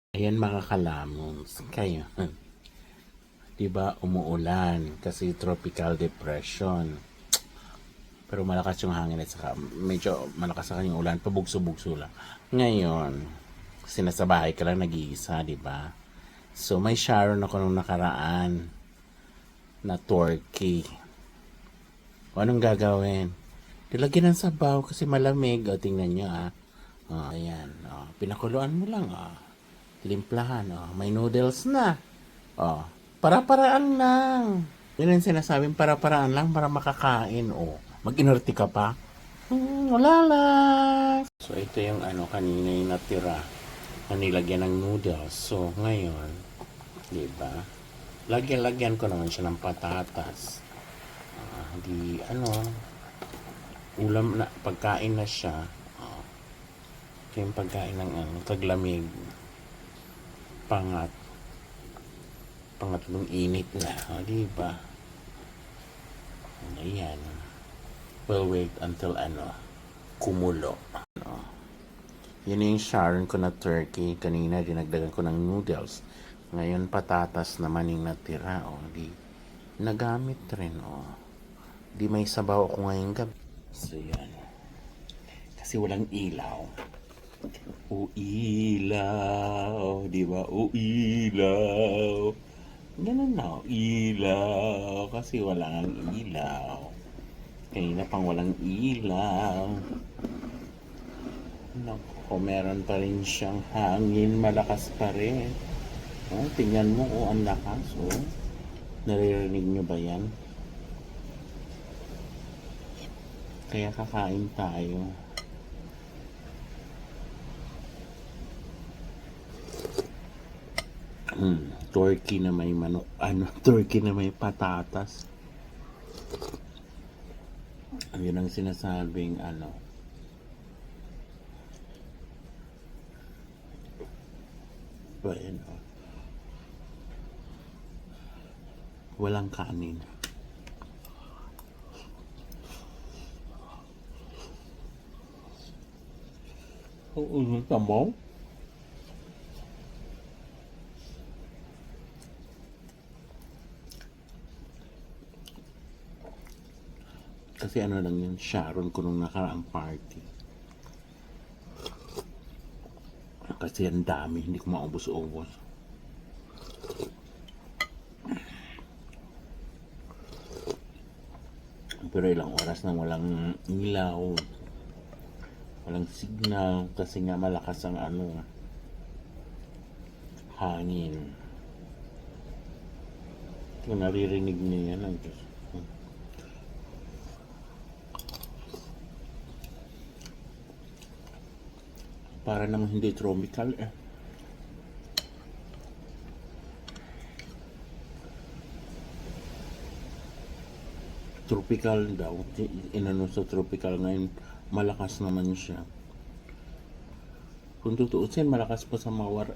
Ayan mga kalamons, kayo, 'di ba umuulan kasi tropical depression. Pero malakas yung hangin at saka medyo malakas sa yung ulan, pabugso-bugso lang. Ngayon, kasi nasa bahay ka lang nag-iisa, 'di ba? So may Sharon ako nung nakaraan na turkey. O anong gagawin? Dilagyan ng sabaw kasi malamig. O tingnan nyo ayan. Pinakuluan mo lang. Timplahan. May noodles na. Para-paraan lang. Yun ang sinasabing para-paraan lang para makakain. Mag-inorti ka pa? Wala lang. So ito yung kanina yung natira na nilagyan ng noodles. So ngayon, di ba? Lagyan ko naman siya ng patatas. Di ulam na pagkain na siya. Ito yung pagkain ng taglamig. Pangatlong init na, di ba? Ayan. We'll wait until kumulo. Yun yung Sharon ko na turkey. Kanina dinagdagan ko ng noodles. Ngayon patatas naman yung natira. Di nagamit rin. Di may sabaw ako ngayong gabi. So yan. Kasi walang ilaw. Ilaw, di ba? Ilaw. Ganun na, ilaw. Kasi walang ilaw. Kanina pang walang ilaw. Naku, meron pa rin siyang hangin. Malakas pa rin. Tingnan mo, ang lakas. Naririnig nyo ba yan? Kaya kakain tayo. Turkey na may manok. Turkey na may patatas. Yun ang sinasabing Ayan, walang kanin. Tamo? Kasi lang yun, Sharon ko nung nakaraang party. Kasi ang dami, hindi ko maubos-ubos. Pero ilang oras na walang ilaw, walang signal, kasi nga malakas ang hangin. Kung naririnig niyo yan, para naman hindi tropical tropical daw, sa tropical ngayon, malakas naman siya. Kung tutuusin, malakas pa sa Mawar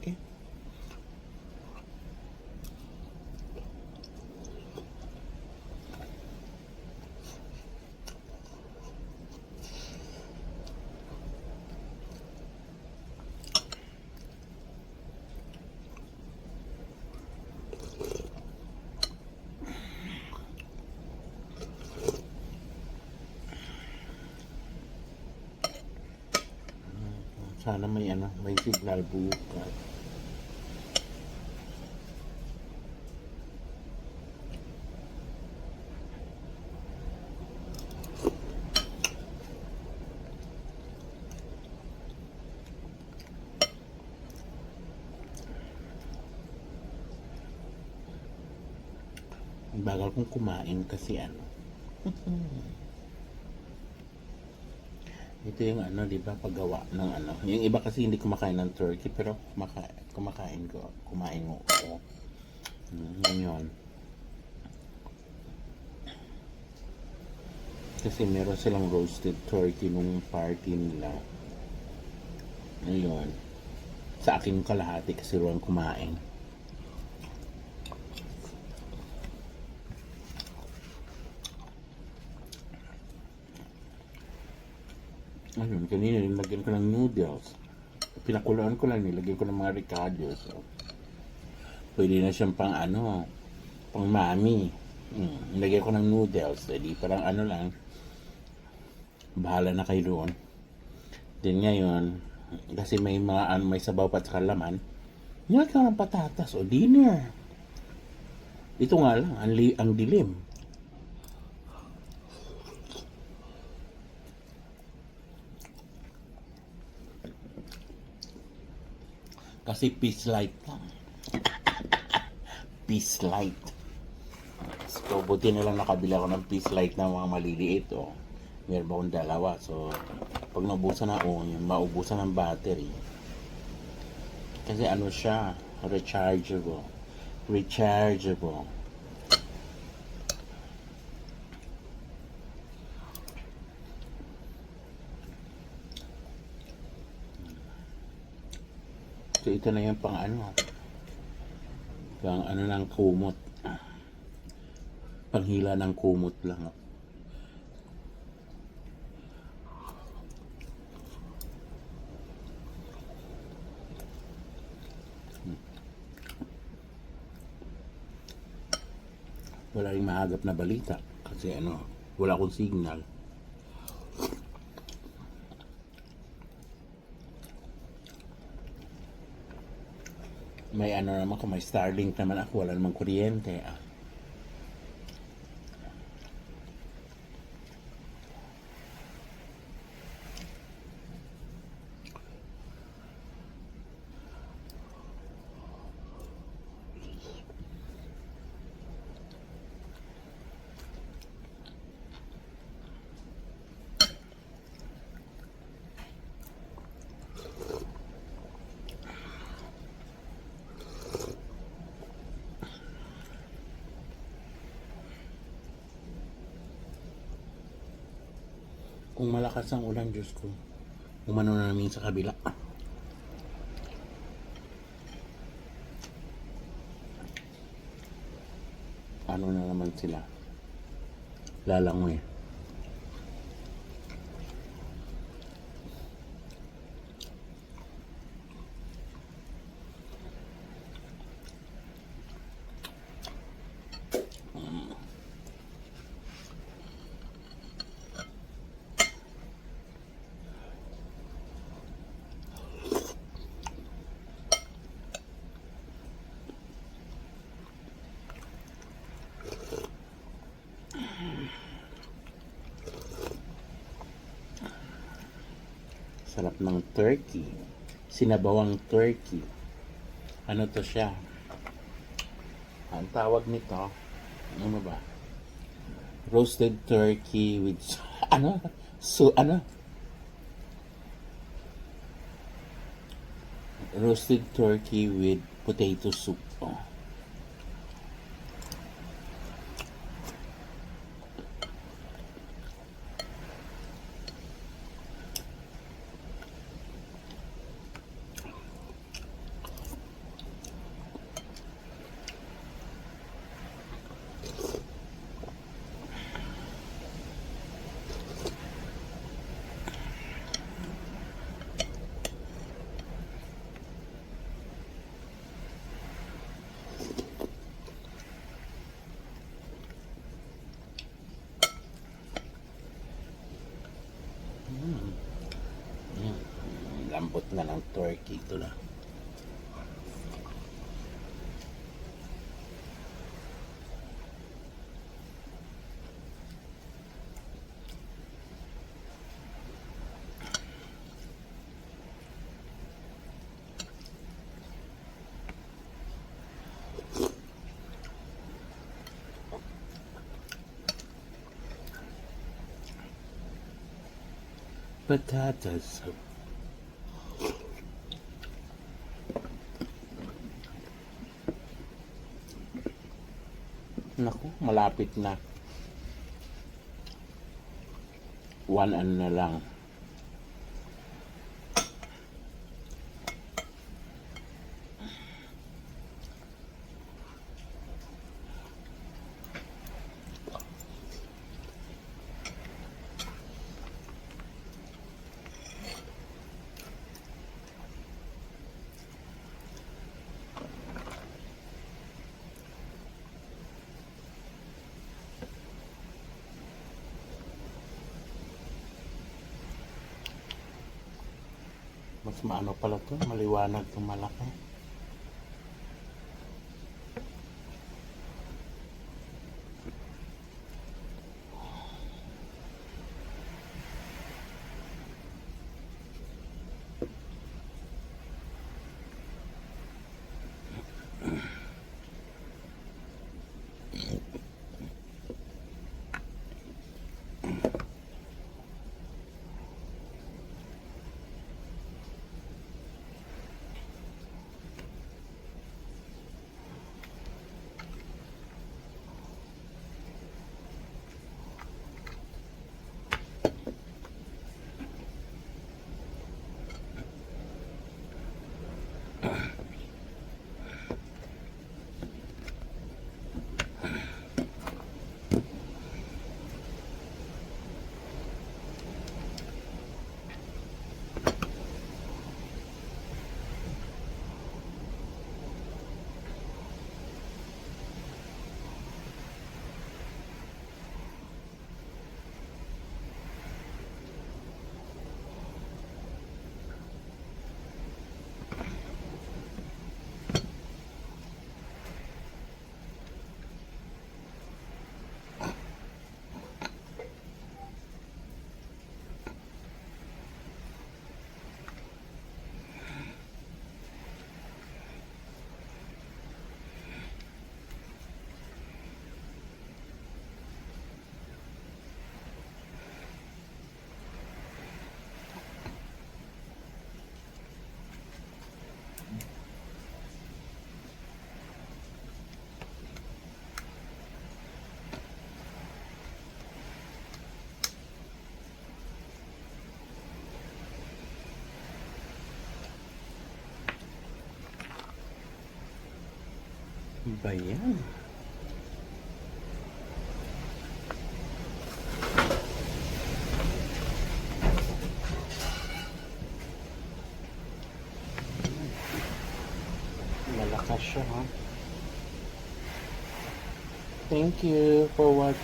Sana may signal bukas. Bagal kong kumain kasi ito yung di ba, paggawa ng yung iba kasi hindi kumakain ng turkey, pero kumain mo ako. Yun. Kasi meron silang roasted turkey nung party nila. Ayun. Sa akin kalahati kasi ruang kumain. Ayun, kanina nilagyan ko ng noodles. Pinakuluan ko lang, nilagyan ko ng mga ricado. So, pwede na siyang pang ano, pang mami. Nilagyan ko ng noodles. Edi parang ano lang, bahala na kayo doon. Then ngayon, kasi may mga may sabaw pa sa laman, nilagyan ko ng patatas o dinner. Ito nga lang, ang dilim. Kasi peace light lang. Peace light. So, buti na lang nakabila ko ng peace light na mga maliliit. Oh. Meron ba akong dalawa. So, pag naubusan na maubusan ng battery. Kasi ano siya, rechargeable. Rechargeable. So, ito na yung pang ano. Pang ano ng kumot. Panghila ng kumot lang. Wala rin mahagap na balita. Kasi ano, wala akong signal. May ano naman ko, may Starlink naman ako, wala namang kuryente. Kung malakas ang ulan, Diyos ko, umano na namin sa kabila. Ano na naman sila? Lalangoy. Sarap ng turkey. Sinabawang turkey. Ano to siya? Ang tawag nito, ano ba? Roasted turkey with ano? Ano? Roasted turkey with potato soup. Oh. Lambot na ng turkey ito na. Potatoes. Naku, malapit na. One ano na lang. Mas maano pala to, maliwanag itong malaki. Ba yan? Malakas siya, ha? Thank you for watching.